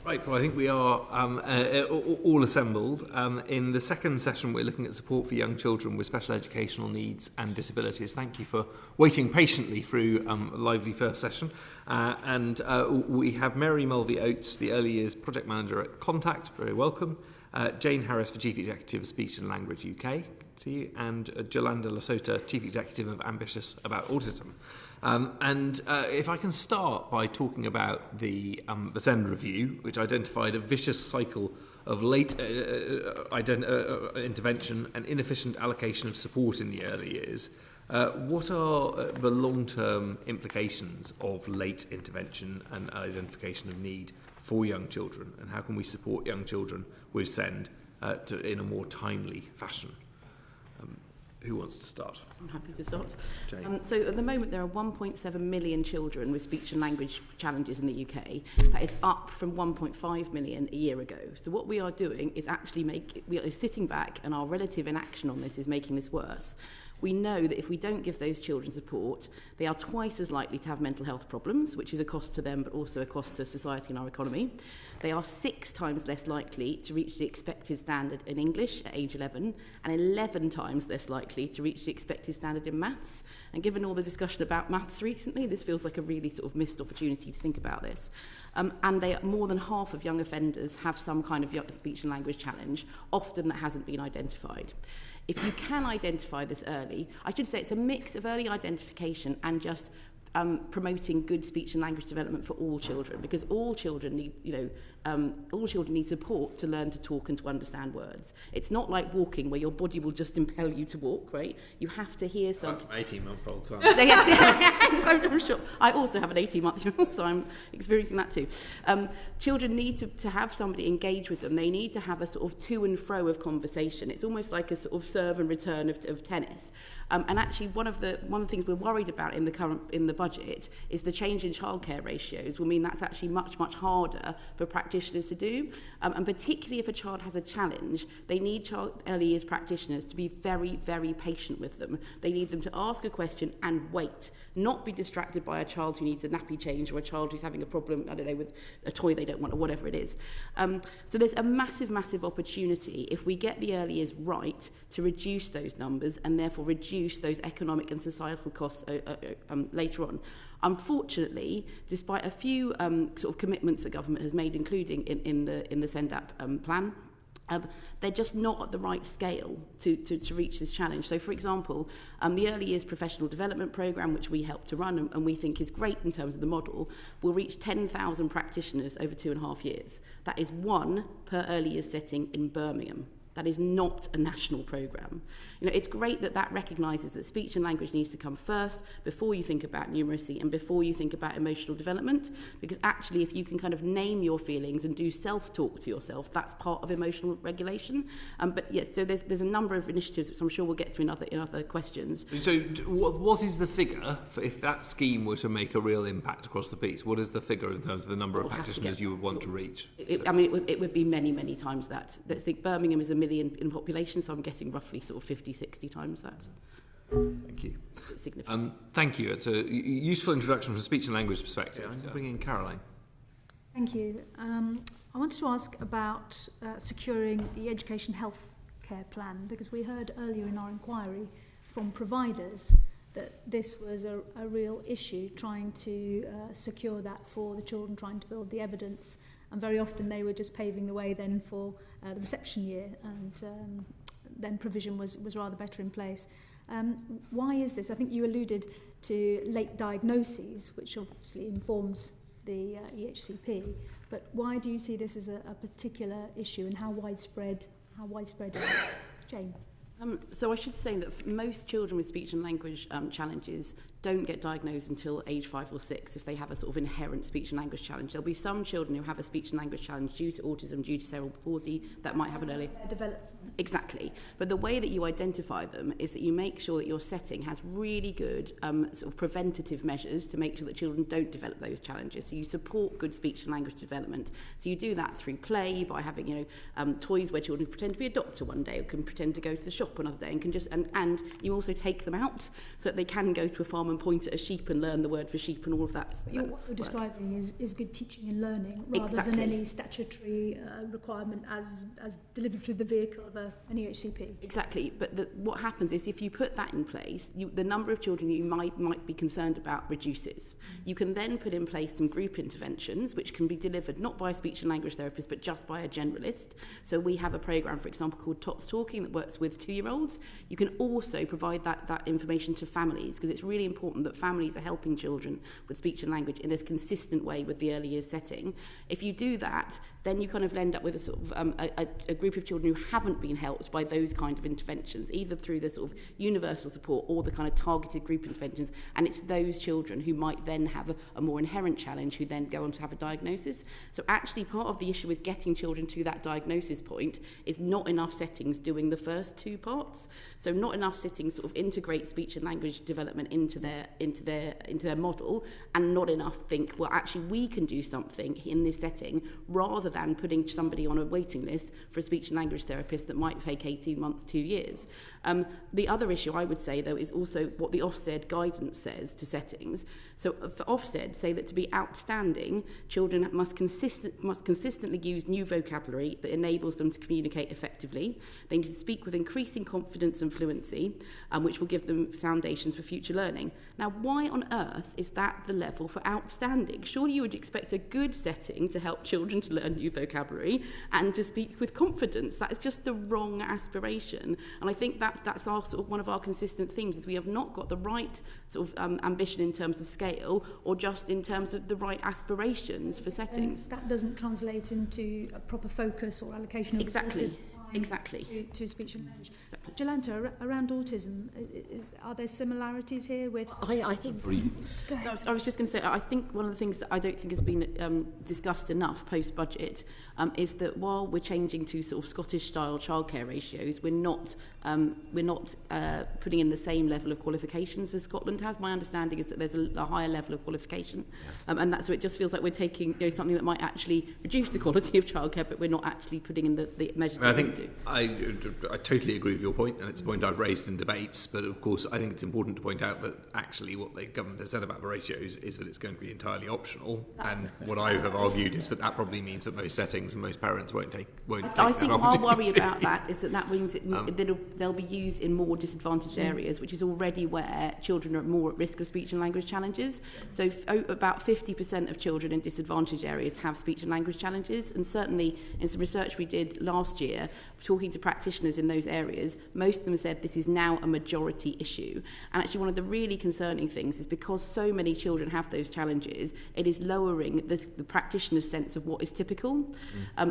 Right, well, I think we are all assembled. In the second session, we're looking at support for young children with special educational needs and disabilities. Thank you for waiting patiently through a lively first session. We have Mary Mulvey-Oates, the Early Years Project Manager at Contact, very welcome. Jane Harris, the Chief Executive of Speech and Language UK, to you, and Jolanda Lasota, Chief Executive of Ambitious About Autism. If I can start by talking about the SEND review, which identified a vicious cycle of late intervention and inefficient allocation of support in the early years. What are the long-term implications of late intervention and identification of need for young children, and how can we support young children with SEND in a more timely fashion? Who wants to start? I'm happy to start. Jane. So at the moment there are 1.7 million children with speech and language challenges in the UK. That is up from 1.5 million a year ago. So what we are doing is actually we are sitting back, and our relative inaction on this is making this worse. We know that if we don't give those children support, they are twice as likely to have mental health problems, which is a cost to them, but also a cost to society and our economy. They are 6 times less likely to reach the expected standard in English at age 11, and 11 times less likely to reach the expected standard in maths. And given all the discussion about maths recently, this feels like a really sort of missed opportunity to think about this. And more than half of young offenders have some kind of speech and language challenge, often that hasn't been identified. If you can identify this early, I should say it's a mix of early identification and just promoting good speech and language development for all children, because all children need support to learn to talk and to understand words. It's not like walking where your body will just impel you to walk, right? You have to hear something. 18-month-old son. Yes, I'm sure. I also have an 18-month-old, so I'm experiencing that too. Children need to have somebody engage with them. They need to have a sort of to and fro of conversation. It's almost like a sort of serve and return of tennis. And actually, one of the things we're worried about in the budget is the change in childcare ratios will mean that's actually much, much harder for practitioners to do. And particularly if a child has a challenge, they need early years practitioners to be very, very patient with them. They need them to ask a question and wait, not be distracted by a child who needs a nappy change or a child who's having a problem, I don't know, with a toy they don't want or whatever it is. So there's a massive, massive opportunity if we get the early years right to reduce those numbers and therefore reduce those economic and societal costs later on. Unfortunately, despite a few sort of commitments the government has made, including in the SEND-AP plan, they're just not at the right scale to reach this challenge. So, for example, the Early Years Professional Development Programme, which we help to run and we think is great in terms of the model, will reach 10,000 practitioners over 2.5 years. That is 1 per early years setting in Birmingham. That is not a national programme. It's great that recognises that speech and language needs to come first before you think about numeracy and before you think about emotional development, because actually if you can kind of name your feelings and do self-talk to yourself, that's part of emotional regulation. But yes, so there's a number of initiatives which I'm sure we'll get to in other questions. So what is the figure for if that scheme were to make a real impact across the piece? What is the figure in terms of the number of practitioners you would want to reach? It would be many, many times that. Let's think Birmingham is 1 million in population, so I'm guessing roughly sort of 50, 60 times that. Thank you. It's significant. Thank you. It's a useful introduction from a speech and language perspective. I'll bring in Caroline. Thank you. I wanted to ask about securing the education health care plan, because we heard earlier in our inquiry from providers that this was a real issue, trying to secure that for the children, trying to build the evidence. And very often they were just paving the way then for the reception year, and then provision was rather better in place. Why is this? I think you alluded to late diagnoses, which obviously informs the EHCP, but why do you see this as a particular issue, and how widespread is it? Jane? So I should say that most children with speech and language challenges don't get diagnosed until age 5 or 6 if they have a sort of inherent speech and language challenge. There'll be some children who have a speech and language challenge due to autism, due to cerebral palsy, that might happen early. Exactly. But the way that you identify them is that you make sure that your setting has really good sort of preventative measures to make sure that children don't develop those challenges. So you support good speech and language development. So you do that through play, by having toys where children pretend to be a doctor one day, or can pretend to go to the shop another day, and can just and you also take them out so that they can go to a farm and and point at a sheep and learn the word for sheep and all of that. What you're describing is good teaching and learning rather Exactly. than any statutory requirement as delivered through the vehicle of an EHCP. Exactly, but what happens is if you put that in place, the number of children you might be concerned about reduces. You can then put in place some group interventions which can be delivered not by a speech and language therapist but just by a generalist. So we have a programme, for example, called Tots Talking that works with 2-year-olds. You can also provide that information to families, because it's really important that families are helping children with speech and language in a consistent way with the early years setting. If you do that, then you kind of end up with a sort of a group of children who haven't been helped by those kind of interventions, either through the sort of universal support or the kind of targeted group interventions, and it's those children who might then have a more inherent challenge who then go on to have a diagnosis. So actually part of the issue with getting children to that diagnosis point is not enough settings doing the first 2 parts. So not enough settings sort of integrate speech and language development into their model, and not enough think, well, actually we can do something in this setting rather than putting somebody on a waiting list for a speech and language therapist that might take 18 months, 2 years. The other issue I would say, though, is also what the Ofsted guidance says to settings. So for Ofsted, say that to be outstanding, children must consistently use new vocabulary that enables them to communicate effectively. They need to speak with increasing confidence and fluency, which will give them foundations for future learning. Now, why on earth is that the level for outstanding? Surely you would expect a good setting to help children to learn new vocabulary and to speak with confidence. That is just the wrong aspiration. And I think that's our sort of one of our consistent themes, is we have not got the right sort of ambition in terms of scale, or just in terms of the right aspirations for settings. And that doesn't translate into a proper focus or allocation of resources. Exactly. To speech and language. Exactly. Jolanta, around autism, are there similarities here with... I think... No, I was just going to say, I think one of the things that I don't think has been discussed enough post-budget is that while we're changing to sort of Scottish-style childcare ratios, we're not putting in the same level of qualifications as Scotland has. My understanding is that there's a higher level of qualification, and that's so it just feels like we're taking something that might actually reduce the quality of childcare, but we're not actually putting in the measures that we need to. I totally agree with your point, and it's a point I've raised in debates, but of course I think it's important to point out that actually what the government has said about the ratios is that it's going to be entirely optional, and what I have argued is that probably means that most settings and most parents won't take I think our worry about that is that means they'll be used in more disadvantaged areas, which is already where children are more at risk of speech and language challenges. So about 50% of children in disadvantaged areas have speech and language challenges, and certainly in some research we did last year, talking to practitioners in those areas, most of them said this is now a majority issue. And actually one of the really concerning things is because so many children have those challenges, it is lowering the practitioner's sense of what is typical.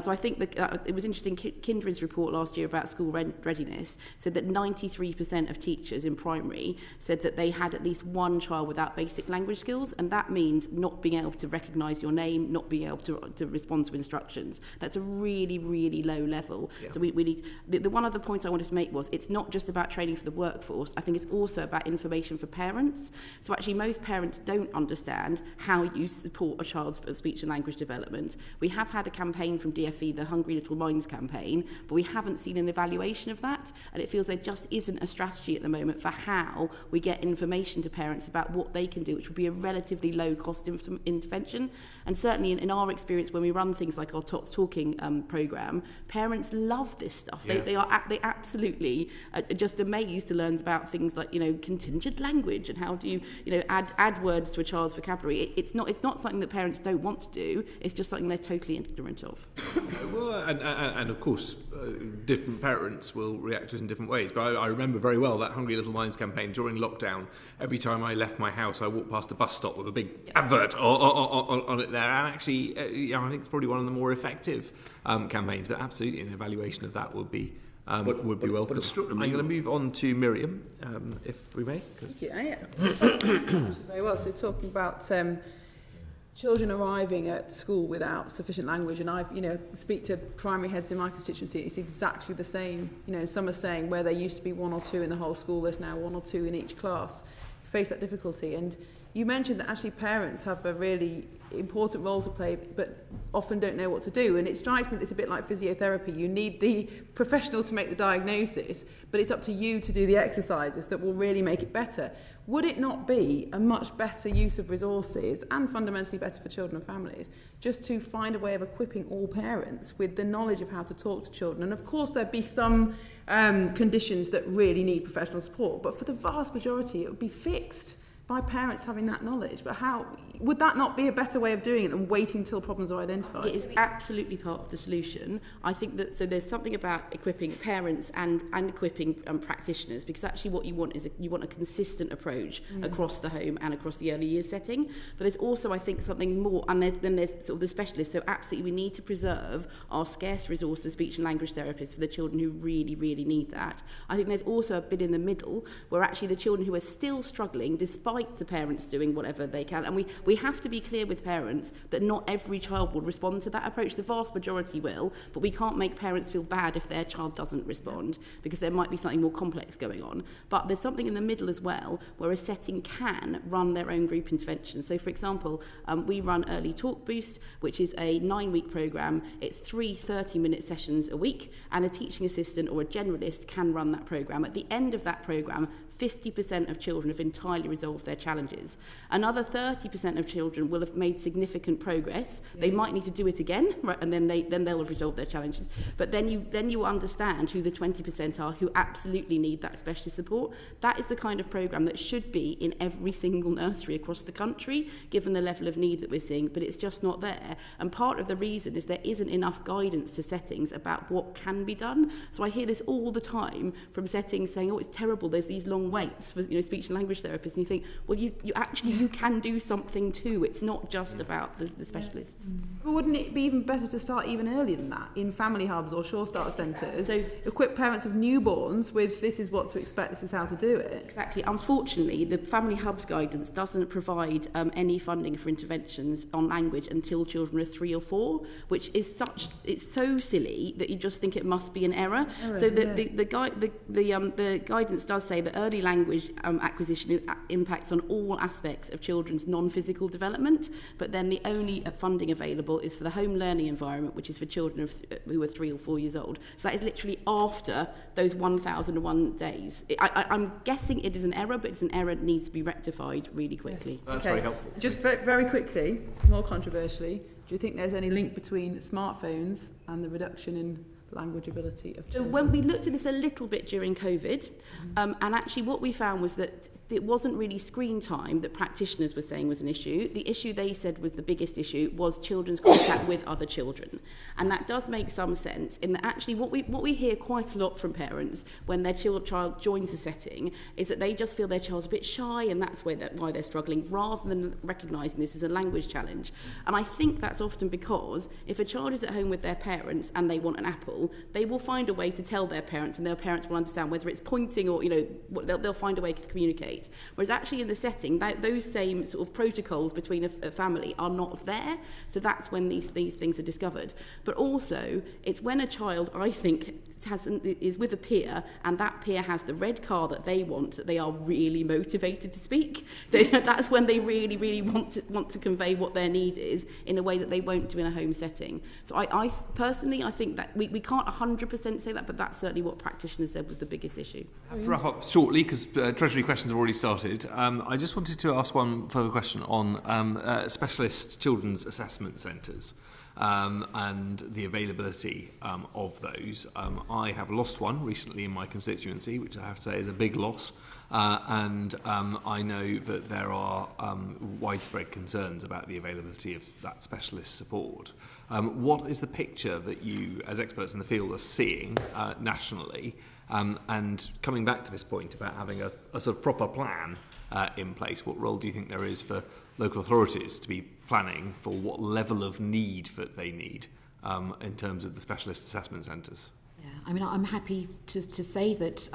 So I think that it was interesting, Kindred's report last year about school readiness said that 93% of teachers in primary said that they had at least one child without basic language skills, and that means not being able to recognise your name, not being able to respond to instructions. That's a really, really low level. Yeah. So we need... The one other point I wanted to make was it's not just about training for the workforce. I think it's also about information for parents. So actually most parents don't understand how you support a child's speech and language development. We have had a campaign from DFE, the Hungry Little Minds campaign, but we haven't seen an evaluation of that, and it feels there just isn't a strategy at the moment for how we get information to parents about what they can do, which would be a relatively low-cost intervention. And certainly in our experience, when we run things like our Tots Talking programme, parents love this stuff. Yeah. They absolutely are just amazed to learn about things like contingent language and how do you add words to a child's vocabulary. It's not something that parents don't want to do. It's just something they're totally ignorant of. Well, and of course, different parents will react to it in different ways. But I remember very well that Hungry Little Minds campaign during lockdown. Every time I left my house, I walked past a bus stop with a big advert on it there. And actually, I think it's probably one of the more effective campaigns. But absolutely, an evaluation of that would be welcome. I'm going to move on to Miriam, if we may. Yeah. Very well. So talking about children arriving at school without sufficient language, and I've speak to primary heads in my constituency, it's exactly the same. Some are saying where there used to be 1 or 2 in the whole school, there's now 1 or 2 in each class. You face that difficulty, and you mentioned that actually parents have a really important role to play, but often don't know what to do. And it strikes me that it's a bit like physiotherapy. You need the professional to make the diagnosis, but it's up to you to do the exercises that will really make it better. would it not be a much better use of resources and fundamentally better for children and families just to find a way of equipping all parents with the knowledge of how to talk to children? And of course there'd be some conditions that really need professional support, but for the vast majority it would be fixed by parents having that knowledge. But how would that not be a better way of doing it than waiting till problems are identified? It is absolutely part of the solution. I think that so there's something about equipping parents and equipping practitioners, because actually what you want is you want a consistent approach across the home and across the early years setting. But there's also, I think, something more, and then there's sort of the specialists. So absolutely we need to preserve our scarce resource of speech and language therapists for the children who really, really need that. I think there's also a bit in the middle where actually the children who are still struggling, despite the parents doing whatever they can, and we have to be clear with parents that not every child will respond to that approach. The vast majority will, but we can't make parents feel bad if their child doesn't respond, because there might be something more complex going on. But there's something in the middle as well where a setting can run their own group intervention. So for example, we run Early Talk Boost, which is a 9-week programme. It's 3 30-minute sessions a week, and a teaching assistant or a generalist can run that programme. At the end of that programme, 50% of children have entirely resolved their challenges. Another 30% of children will have made significant progress. They might need to do it again, right, and then they'll have resolved their challenges. But then you understand who the 20% are who absolutely need that specialist support. That is the kind of programme that should be in every single nursery across the country, given the level of need that we're seeing, but it's just not there. And part of the reason is there isn't enough guidance to settings about what can be done. So I hear this all the time from settings saying, oh, it's terrible, there's these long waits for speech and language therapists, and you think, well, you can do something too. It's not just about the specialists. But wouldn't it be even better to start even earlier than that, in family hubs or Sure Starter centres? So equip parents of newborns with this is what to expect, this is how to do it. Exactly. Unfortunately, the family hubs guidance doesn't provide any funding for interventions on language until children are 3 or 4, which is it's so silly that you just think it must be an error. So the guidance does say that early language acquisition impacts on all aspects of children's non-physical development, but then the only funding available is for the home learning environment, which is for children who are 3 or 4 years old. So that is literally after those 1,001 days. I'm guessing it is an error, but it's an error that needs to be rectified really quickly. That's very helpful. Just very quickly, more controversially, do you think there's any link between smartphones and the reduction in language ability of children? So when we looked at this a little bit during COVID, and actually what we found was that it wasn't really screen time that practitioners were saying was an issue. The issue they said was the biggest issue was children's contact with other children. And that does make some sense in that actually what we hear quite a lot from parents when their child joins a setting is that they just feel their child's a bit shy, and that's why they're struggling, rather than recognising this as a language challenge. And I think that's often because if a child is at home with their parents and they want an apple, they will find a way to tell their parents, and their parents will understand whether it's pointing or, they'll find a way to communicate. Whereas actually in the setting, those same sort of protocols between a family are not there. So when these things are discovered. But also, it's when a child, I think, is with a peer, and that peer has the red car that they want, that they are really motivated to speak. That's when they really, really want to convey what their need is in a way that they won't do in a home setting. So I personally, I think that we can't 100% say that, but that's certainly what practitioners said was the biggest issue. I have to wrap up shortly because Treasury questions have already started. I just wanted to ask one further question on specialist children's assessment centres. And the availability of those. I have lost one recently in my constituency, which I have to say is a big loss. And I know that there are widespread concerns about the availability of that specialist support. What is the picture that you, as experts in the field, are seeing nationally? And coming back to this point about having a sort of proper plan in place, what role do you think there is for local authorities to be planning for what level of need that they need in terms of the specialist assessment centres? Yeah, I mean, I'm happy to say that,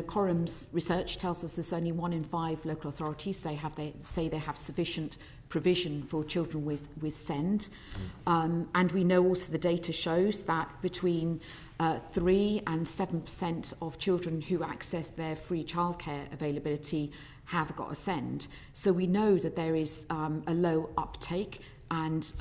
Corum's research tells us there's only 1 in 5 local authorities say they have sufficient provision for children with SEND. And we know also the data shows that between 3 and 7% of children who access their free childcare availability have got a SEND. So we know that there is a low uptake and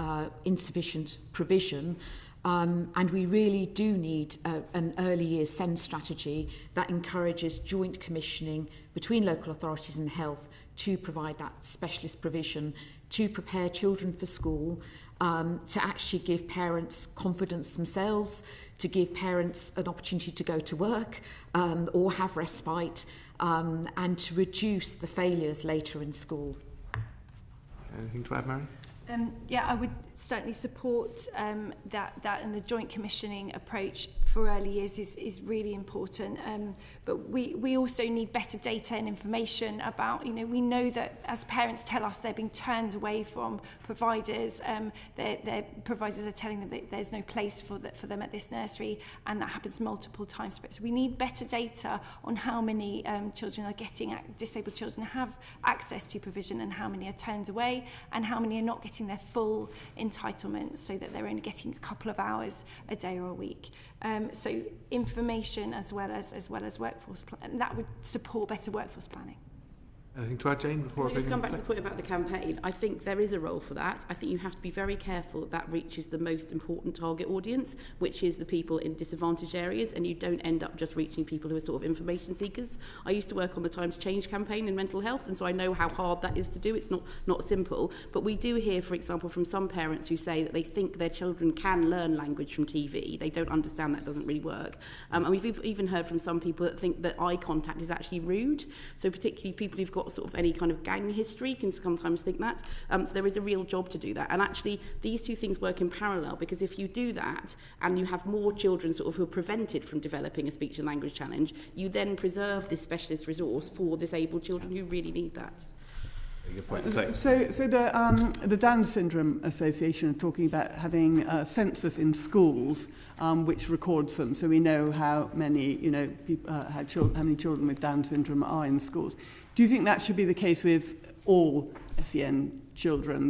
insufficient provision. And we really do need an early years SEND strategy that encourages joint commissioning between local authorities and health to provide that specialist provision, to prepare children for school, to actually give parents confidence themselves, to give parents an opportunity to go to work or have respite, and to reduce the failures later in school. Anything to add, Mary? Yeah, I would certainly support that, and the joint commissioning approach for early years is really important. But we also need better data and information about, we know that as parents tell us they're being turned away from providers, their providers are telling them that there's no place for them at this nursery, and that happens multiple times. So we need better data on how many children are getting, disabled children have access to provision, and how many are turned away, and how many are not getting their full entitlement, so that they're only getting a couple of hours a day or a week. So information as well as workforce and that would support better workforce planning. Anything to add, Jane, before Can I just come back to the point about the campaign? I think there is a role for that. I think you have to be very careful that that reaches the most important target audience, which is the people in disadvantaged areas, and you don't end up just reaching people who are sort of information seekers. I used to work on the Times Change campaign in mental health, and so I know how hard that is to do. It's not simple. But we do hear, for example, from some parents who say that they think their children can learn language from TV. They don't understand that doesn't really work. And we've even heard from some people that think that eye contact is actually rude. So particularly people who've got sort of any kind of gang history can sometimes think that. So there is a real job to do that. And actually, these two things work in parallel, because if you do that and you have more children sort of who are prevented from developing a speech and language challenge, you then preserve this specialist resource for disabled children who really need that. So the Down Syndrome Association are talking about having a census in schools which records them, so we know how many people, how many children with Down syndrome are in schools. Do you think that should be the case with all SEN children?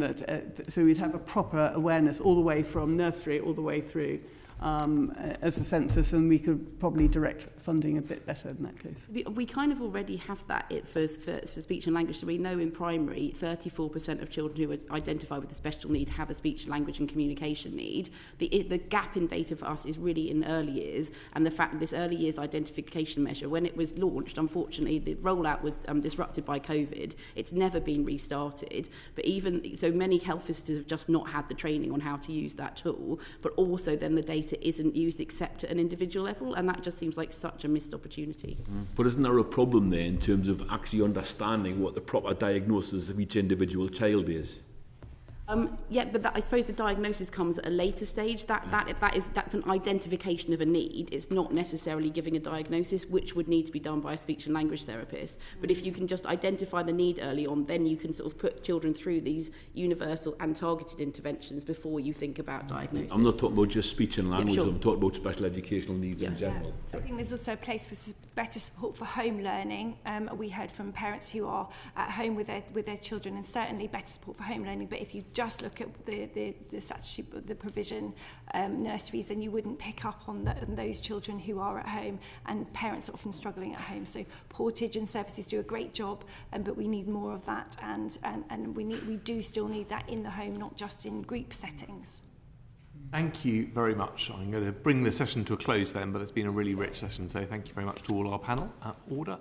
So we'd have a proper awareness all the way from nursery all the way through as a census, and we could probably direct funding a bit better in that case. We kind of already have that for speech and language. So we know in primary 34% of children who are identified with a special need have a speech, language and communication need. The gap in data for us is really in early years, and the fact that this early years identification measure, when it was launched, unfortunately the rollout was disrupted by COVID. It's never been restarted, but even so many health visitors have just not had the training on how to use that tool, but also then the data isn't used except at an individual level, and that just seems like such a missed opportunity. But isn't there a problem there in terms of actually understanding what the proper diagnosis of each individual child is? Yeah, but I suppose the diagnosis comes at a later stage. That's an identification of a need. It's not necessarily giving a diagnosis, which would need to be done by a speech and language therapist. But if you can just identify the need early on, then you can sort of put children through these universal and targeted interventions before you think about diagnosis. I'm not talking about just speech and language, sure. I'm talking about special educational needs in general. Yeah. So I think there's also a place for better support for home learning. We heard from parents who are at home with their children, and certainly better support for home learning. But if you just look at the provision nurseries, then you wouldn't pick up on those children who are at home, and parents are often struggling at home. So Portage and services do a great job, but we need more of that, and we do still need that in the home, not just in group settings. Thank you very much. I'm going to bring the session to a close then, but it's been a really rich session, so thank you very much to all our panel. Order.